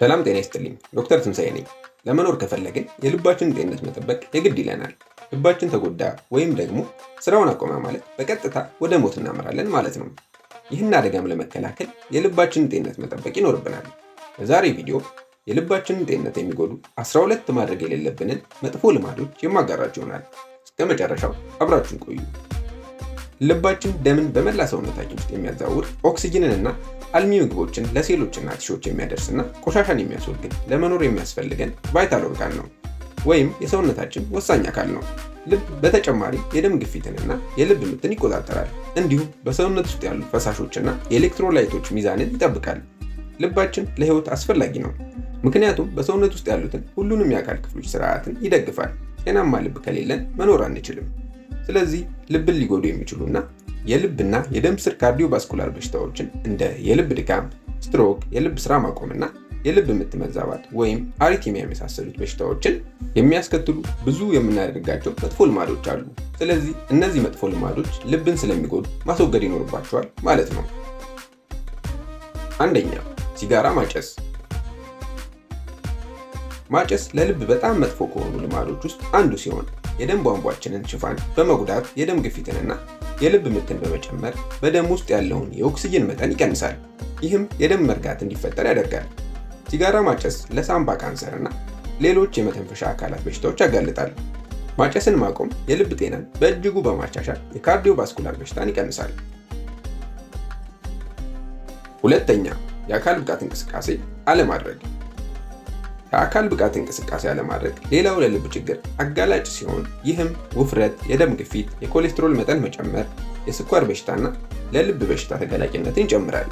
ሰላም ጤና ይስጥልኝ። ዶክተር ትንሳኤ ነኝ። ለመኖር ከፈለግን የልባችንን ጤንነት መጠበቅ የግድ ይለናል። ልባችን ተጎዳ ወይም ደግሞ ስራውን አቆመ ማለት በቀጥታ ወደ ሞት እናመራለን ማለት ነው። ይህን አደጋም ለመከላከል የልባችንን ጤንነት መጠበቅ ይኖርብናል። በዛሬ ቪዲዮ የልባችንን ጤንነት የሚጎዱ 12 ማድረግ የሌለብንን መጥፎ ልማዶች የማጋራችሁ ይሆናል። እስከ መጨረሻው አብራችሁን ቆዩ። ልባችን ደምን በመላ ሰውነታችን ውስጥ የሚያዛውር ኦክሲጅንንና አልሚ ምግቦችን ለሴሎችና ቲሾች የሚያደርስና ቆሻሻን የሚያስወግድ ለመኖር የሚያስፈልገን ቫይታል ኦርጋን ነው፣ ወይም የሰውነታችን ወሳኝ አካል ነው። ልብ በተጨማሪ የደም ግፊትንና የልብ ምትን ይቆጣጠራል። እንዲሁም በሰውነት ውስጥ ያሉ ፈሳሾችና የኤሌክትሮላይቶች ሚዛንን ይጠብቃል። ልባችን ለህይወት አስፈላጊ ነው፣ ምክንያቱም በሰውነት ውስጥ ያሉትን ሁሉንም የአካል ክፍሎች ስርዓትን ይደግፋል። ጤናማ ልብ ከሌለን መኖር አንችልም። ስለዚህ ልብን ሊጎዱ የሚችሉና የልብና የደም ስር ካርዲዮቫስኩላር በሽታዎችን እንደ የልብ ድካም፣ ስትሮክ፣ የልብ ስራ ማቆምና የልብ ምት መዛባት ወይም አሪቲሚያ የመሳሰሉት በሽታዎችን የሚያስከትሉ ብዙ የምናደርጋቸው መጥፎ ልማዶች አሉ። ስለዚህ እነዚህ መጥፎ ልማዶች ልብን ስለሚጎዱ ማስወገድ ይኖርባቸዋል ማለት ነው። አንደኛ፣ ሲጋራ ማጨስ። ማጨስ ለልብ በጣም መጥፎ ከሆኑ ልማዶች ውስጥ አንዱ ሲሆን የደም ቧንቧችንን ሽፋን በመጉዳት የደም ግፊትንና የልብ ምትን በመጨመር በደም ውስጥ ያለውን የኦክሲጅን መጠን ይቀንሳል። ይህም የደም መርጋት እንዲፈጠር ያደርጋል። ሲጋራ ማጨስ ለሳምባ ካንሰርና ሌሎች የመተንፈሻ አካላት በሽታዎች ያጋልጣል። ማጨስን ማቆም የልብ ጤናን በእጅጉ በማሻሻል የካርዲዮቫስኩላር በሽታን ይቀንሳል። ሁለተኛ፣ የአካል ብቃት እንቅስቃሴ አለማድረግ። የአካል ብቃት እንቅስቃሴ አለማድረግ ሌላው ለልብ ችግር አጋላጭ ሲሆን ይህም ውፍረት፣ የደም ግፊት፣ የኮሌስትሮል መጠን መጨመር፣ የስኳር በሽታና ለልብ በሽታ ተጋላጭነትን ይጨምራል።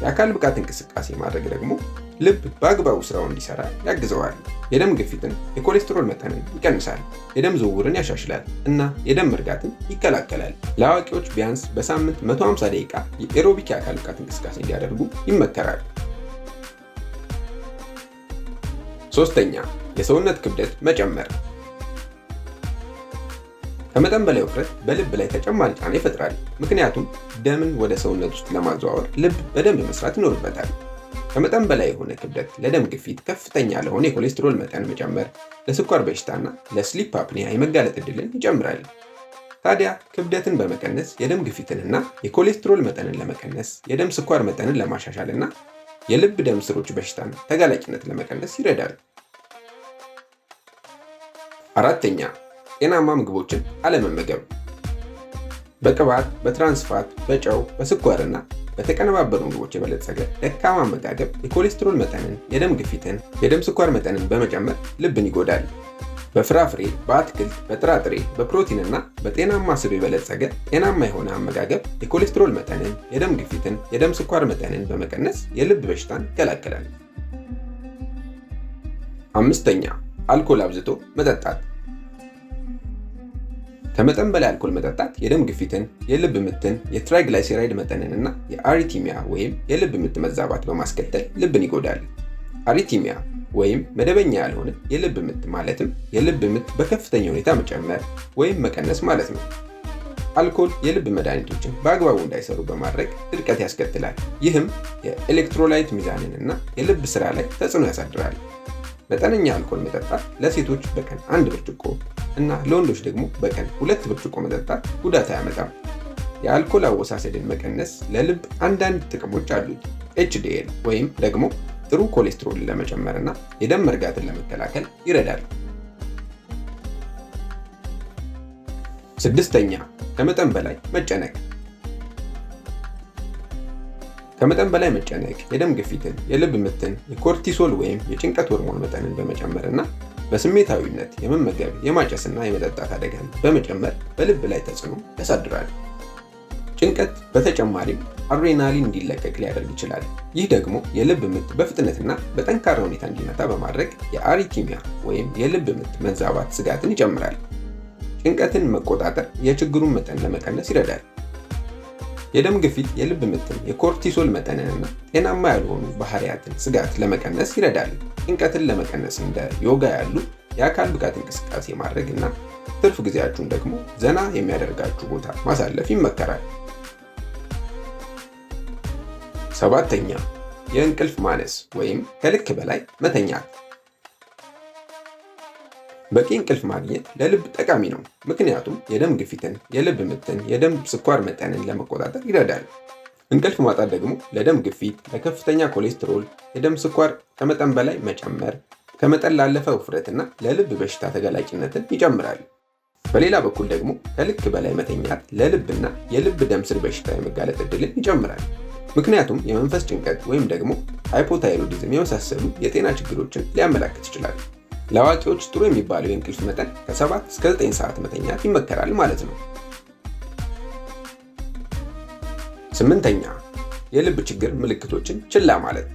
የአካል ብቃት እንቅስቃሴ ማድረግ ደግሞ ልብ በአግባቡ ስራውን እንዲሰራ ያግዘዋል። የደም ግፊትን፣ የኮሌስትሮል መጠንን ይቀንሳል፣ የደም ዝውውርን ያሻሽላል እና የደም መርጋትን ይከላከላል። ለአዋቂዎች ቢያንስ በሳምንት 150 ደቂቃ የኤሮቢክ የአካል ብቃት እንቅስቃሴ እንዲያደርጉ ይመከራል። ሶስተኛ፣ የሰውነት ክብደት መጨመር። ከመጠን በላይ ውፍረት በልብ ላይ ተጨማሪ ጫና ይፈጥራል፣ ምክንያቱም ደምን ወደ ሰውነት ውስጥ ለማዘዋወር ልብ በደንብ መስራት ይኖርበታል። ከመጠን በላይ የሆነ ክብደት ለደም ግፊት፣ ከፍተኛ ለሆነ የኮሌስትሮል መጠን መጨመር፣ ለስኳር በሽታና ለስሊፕ አፕኒያ የመጋለጥ ዕድልን ይጨምራል። ታዲያ ክብደትን በመቀነስ የደም ግፊትንና የኮሌስትሮል መጠንን ለመቀነስ፣ የደም ስኳር መጠንን ለማሻሻልና የልብ ደም ስሮች በሽታን ተጋላጭነት ለመቀነስ ይረዳል። አራተኛ፣ ጤናማ ምግቦችን አለመመገብ። በቅባት፣ በትራንስፋት፣ በጨው፣ በስኳርና በተቀነባበሩ ምግቦች የበለጸገ ደካማ አመጋገብ የኮሌስትሮል መጠንን፣ የደም ግፊትን፣ የደም ስኳር መጠንን በመጨመር ልብን ይጎዳል። በፍራፍሬ፣ በአትክልት፣ በጥራጥሬ፣ በፕሮቲንና በጤናማ ስብ የበለጸገ ጤናማ የሆነ አመጋገብ የኮሌስትሮል መጠንን፣ የደም ግፊትን፣ የደም ስኳር መጠንን በመቀነስ የልብ በሽታን ይከላከላል። አምስተኛ፣ አልኮል አብዝቶ መጠጣት። ከመጠን በላይ አልኮል መጠጣት የደም ግፊትን፣ የልብ ምትን፣ የትራይግላይሴራይድ መጠንንና የአሪቲሚያ ወይም የልብ ምት መዛባት በማስከተል ልብን ይጎዳል። አሪቲሚያ ወይም መደበኛ ያልሆነ የልብ ምት ማለትም የልብ ምት በከፍተኛ ሁኔታ መጨመር ወይም መቀነስ ማለት ነው። አልኮል የልብ መድኃኒቶችን በአግባቡ እንዳይሰሩ በማድረግ ድርቀት ያስከትላል። ይህም የኤሌክትሮላይት ሚዛንንና የልብ ስራ ላይ ተጽዕኖ ያሳድራል። መጠነኛ አልኮል መጠጣት ለሴቶች በቀን 1 ብርጭቆ እና ለወንዶች ደግሞ በቀን 2 ብርጭቆ መጠጣት ጉዳት አያመጣም። የአልኮል አወሳሰድን መቀነስ ለልብ አንዳንድ ጥቅሞች አሉት። ኤችዲኤል ወይም ደግሞ ጥሩ ኮሌስትሮልን ለመጨመርና የደም መርጋትን ለመከላከል ይረዳል። ስድስተኛ፣ ከመጠን በላይ መጨነቅ። ከመጠን በላይ መጨነቅ የደም ግፊትን፣ የልብ ምትን፣ የኮርቲሶል ወይም የጭንቀት ሆርሞን መጠንን በመጨመርና በስሜታዊነት የመመገብ፣ የማጨስና የመጠጣት አደጋን በመጨመር በልብ ላይ ተጽዕኖ ያሳድራል። ጭንቀት በተጨማሪም አድሬናሊን እንዲለቀቅ ሊያደርግ ይችላል። ይህ ደግሞ የልብ ምት በፍጥነትና በጠንካራ ሁኔታ እንዲመታ በማድረግ የአሪቲሚያ ወይም የልብ ምት መዛባት ስጋትን ይጨምራል። ጭንቀትን መቆጣጠር የችግሩን መጠን ለመቀነስ ይረዳል። የደም ግፊት፣ የልብ ምትን፣ የኮርቲሶል መጠንንና ጤናማ ያልሆኑ ባህሪያትን ስጋት ለመቀነስ ይረዳል። ጭንቀትን ለመቀነስ እንደ ዮጋ ያሉ የአካል ብቃት እንቅስቃሴ ማድረግና ትርፍ ጊዜያችሁን ደግሞ ዘና የሚያደርጋችሁ ቦታ ማሳለፍ ይመከራል። ሰባተኛ፣ የእንቅልፍ ማነስ ወይም ከልክ በላይ መተኛት። በቂ እንቅልፍ ማግኘት ለልብ ጠቃሚ ነው፣ ምክንያቱም የደም ግፊትን፣ የልብ ምትን፣ የደም ስኳር መጠንን ለመቆጣጠር ይረዳል። እንቅልፍ ማጣት ደግሞ ለደም ግፊት፣ ለከፍተኛ ኮሌስትሮል፣ የደም ስኳር ከመጠን በላይ መጨመር፣ ከመጠን ላለፈ ውፍረትና ለልብ በሽታ ተጋላጭነትን ይጨምራል። በሌላ በኩል ደግሞ ከልክ በላይ መተኛት ለልብና የልብ ደም ስር በሽታ የመጋለጥ ዕድልን ይጨምራል። ምክንያቱም የመንፈስ ጭንቀት ወይም ደግሞ ሃይፖታይሮይዲዝም የመሳሰሉ የጤና ችግሮችን ሊያመላክት ይችላል። ለአዋቂዎች ጥሩ የሚባለው የእንቅልፍ መጠን ከ7 እስከ 9 ሰዓት መተኛት ይመከራል ማለት ነው። 8ኛ የልብ ችግር ምልክቶችን ችላ ማለት።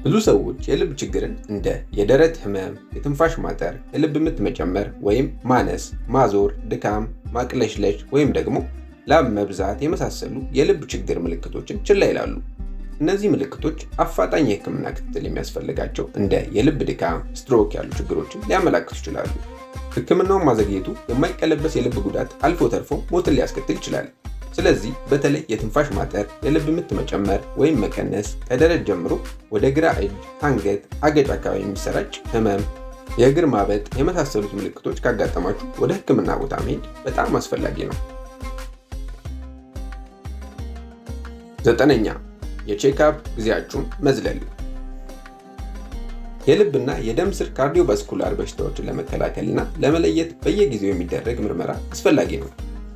ብዙ ሰዎች የልብ ችግርን እንደ የደረት ህመም፣ የትንፋሽ ማጠር፣ የልብ ምት መጨመር ወይም ማነስ፣ ማዞር፣ ድካም፣ ማቅለሽለሽ ወይም ደግሞ ላብ መብዛት የመሳሰሉ የልብ ችግር ምልክቶችን ችላ ይላሉ። እነዚህ ምልክቶች አፋጣኝ የህክምና ክትትል የሚያስፈልጋቸው እንደ የልብ ድካም፣ ስትሮክ ያሉ ችግሮችን ሊያመላክቱ ይችላሉ። ህክምናውን ማዘግየቱ የማይቀለበስ የልብ ጉዳት አልፎ ተርፎ ሞትን ሊያስከትል ይችላል። ስለዚህ በተለይ የትንፋሽ ማጠር፣ የልብ ምት መጨመር ወይም መቀነስ፣ ከደረት ጀምሮ ወደ ግራ እጅ፣ አንገት፣ አገጭ አካባቢ የሚሰራጭ ህመም፣ የእግር ማበጥ የመሳሰሉት ምልክቶች ካጋጠማችሁ ወደ ህክምና ቦታ መሄድ በጣም አስፈላጊ ነው። 9ኛ የቼክአፕ ጊዜያችሁን መዝለል። የልብና የደም ስር ካርዲዮቫስኩላር በሽታዎችን ለመከላከልና ለመለየት በየጊዜው የሚደረግ ምርመራ አስፈላጊ ነው።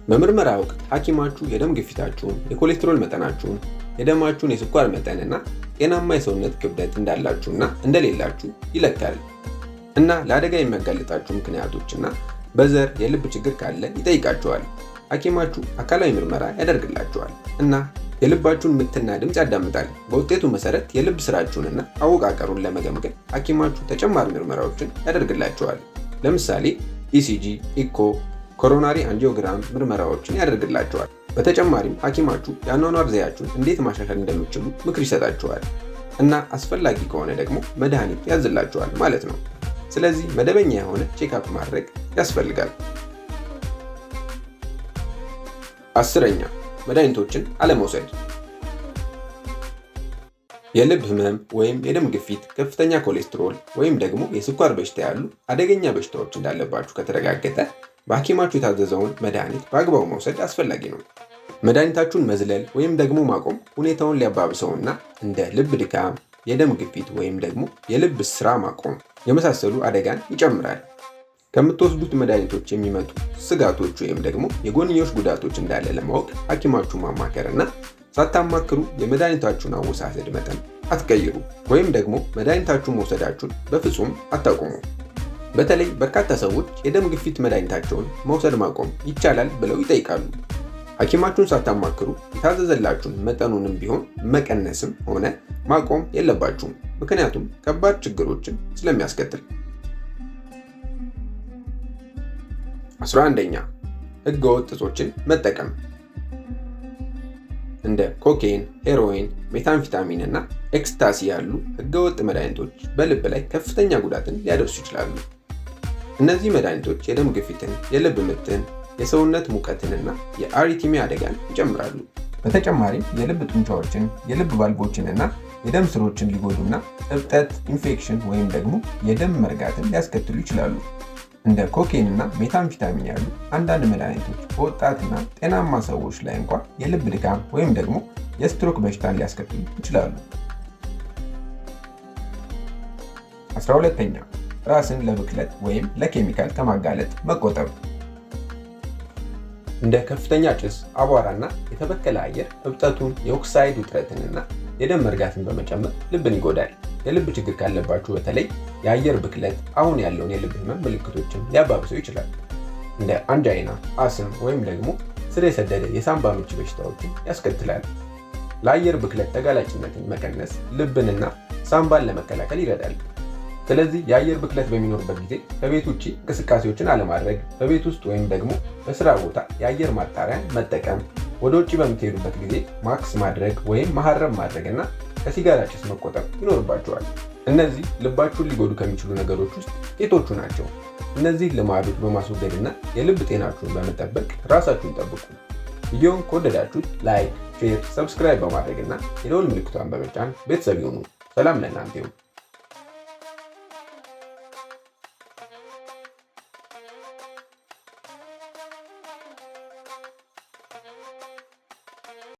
በምርመራ ወቅት ሐኪማችሁ የደም ግፊታችሁን፣ የኮሌስትሮል መጠናችሁን፣ የደማችሁን የስኳር መጠንና ጤናማ የሰውነት ክብደት እንዳላችሁና እንደሌላችሁ ይለካል እና ለአደጋ የሚያጋልጣችሁ ምክንያቶችና በዘር የልብ ችግር ካለ ይጠይቃችኋል። ሐኪማችሁ አካላዊ ምርመራ ያደርግላችኋል እና የልባችሁን ምትና ድምፅ ያዳምጣል። በውጤቱ መሰረት የልብ ስራችሁንና አወቃቀሩን ለመገምገም ሐኪማችሁ ተጨማሪ ምርመራዎችን ያደርግላችኋል። ለምሳሌ ኢሲጂ፣ ኢኮ፣ ኮሮናሪ አንጂኦግራም ምርመራዎችን ያደርግላችኋል። በተጨማሪም ሐኪማችሁ የአኗኗር ዘያችሁን እንዴት ማሻሻል እንደሚችሉ ምክር ይሰጣችኋል እና አስፈላጊ ከሆነ ደግሞ መድኃኒት ያዝላችኋል ማለት ነው። ስለዚህ መደበኛ የሆነ ቼክአፕ ማድረግ ያስፈልጋል። 10ኛ መድኃኒቶችን አለመውሰድ። የልብ ህመም ወይም የደም ግፊት፣ ከፍተኛ ኮሌስትሮል ወይም ደግሞ የስኳር በሽታ ያሉ አደገኛ በሽታዎች እንዳለባችሁ ከተረጋገጠ በሐኪማችሁ የታዘዘውን መድኃኒት በአግባቡ መውሰድ አስፈላጊ ነው። መድኃኒታችሁን መዝለል ወይም ደግሞ ማቆም ሁኔታውን ሊያባብሰውና እንደ ልብ ድካም፣ የደም ግፊት ወይም ደግሞ የልብ ስራ ማቆም የመሳሰሉ አደጋን ይጨምራል። ከምትወስዱት መድኃኒቶች የሚመጡ ስጋቶች ወይም ደግሞ የጎንዮሽ ጉዳቶች እንዳለ ለማወቅ ሐኪማችሁን ማማከርና ሳታማክሩ የመድኃኒታችሁን አወሳሰድ መጠን አትቀይሩ ወይም ደግሞ መድኃኒታችሁን መውሰዳችሁን በፍጹም አታቁሙ። በተለይ በርካታ ሰዎች የደም ግፊት መድኃኒታቸውን መውሰድ ማቆም ይቻላል ብለው ይጠይቃሉ። ሐኪማችሁን ሳታማክሩ የታዘዘላችሁን መጠኑንም ቢሆን መቀነስም ሆነ ማቆም የለባችሁም፣ ምክንያቱም ከባድ ችግሮችን ስለሚያስከትል። 11ኛ ህገወጥ እጾችን መጠቀም። እንደ ኮኬን፣ ሄሮይን፣ ሜታምፌታሚን እና ኤክስታሲ ያሉ ህገወጥ መድኃኒቶች በልብ ላይ ከፍተኛ ጉዳትን ሊያደርሱ ይችላሉ። እነዚህ መድኃኒቶች የደም ግፊትን፣ የልብ ምትን፣ የሰውነት ሙቀትንና የአሪቲሚያ አደጋን ይጨምራሉ። በተጨማሪም የልብ ጡንቻዎችን፣ የልብ ቫልቮችን እና የደም ስሮችን ሊጎዱና እብጠት፣ ኢንፌክሽን ወይም ደግሞ የደም መርጋትን ሊያስከትሉ ይችላሉ። እንደ ኮኬን እና ሜታምፌታሚን ያሉ አንዳንድ መድኃኒቶች በወጣትና ጤናማ ሰዎች ላይ እንኳን የልብ ድካም ወይም ደግሞ የስትሮክ በሽታን ሊያስከትሉ ይችላሉ። 12ኛ ራስን ለብክለት ወይም ለኬሚካል ከማጋለጥ መቆጠብ። እንደ ከፍተኛ ጭስ፣ አቧራና የተበከለ አየር እብጠቱን፣ የኦክሳይድ ውጥረትንና የደም መርጋትን በመጨመር ልብን ይጎዳል። የልብ ችግር ካለባችሁ በተለይ የአየር ብክለት አሁን ያለውን የልብ ህመም ምልክቶችን ሊያባብሰው ይችላል። እንደ አንጃይና፣ አስም ወይም ደግሞ ስር የሰደደ የሳንባ ምች በሽታዎችን ያስከትላል። ለአየር ብክለት ተጋላጭነትን መቀነስ ልብንና ሳንባን ለመከላከል ይረዳል። ስለዚህ የአየር ብክለት በሚኖርበት ጊዜ ከቤት ውጭ እንቅስቃሴዎችን አለማድረግ፣ በቤት ውስጥ ወይም ደግሞ በስራ ቦታ የአየር ማጣሪያን መጠቀም፣ ወደ ውጭ በምትሄዱበት ጊዜ ማክስ ማድረግ ወይም መሐረብ ማድረግ እና ከሲጋራ ጭስ መቆጠብ ይኖርባቸዋል። እነዚህ ልባችሁን ሊጎዱ ከሚችሉ ነገሮች ውስጥ ጥቂቶቹ ናቸው። እነዚህ ልማዶች በማስወገድና የልብ ጤናችሁን በመጠበቅ ራሳችሁን ጠብቁ። ቪዲዮውን ከወደዳችሁት ላይክ፣ ሼር፣ ሰብስክራይብ በማድረግና የደወል ምልክቷን በመጫን ቤተሰብ ይሁኑ። ሰላም ለእናንተ ይሁን።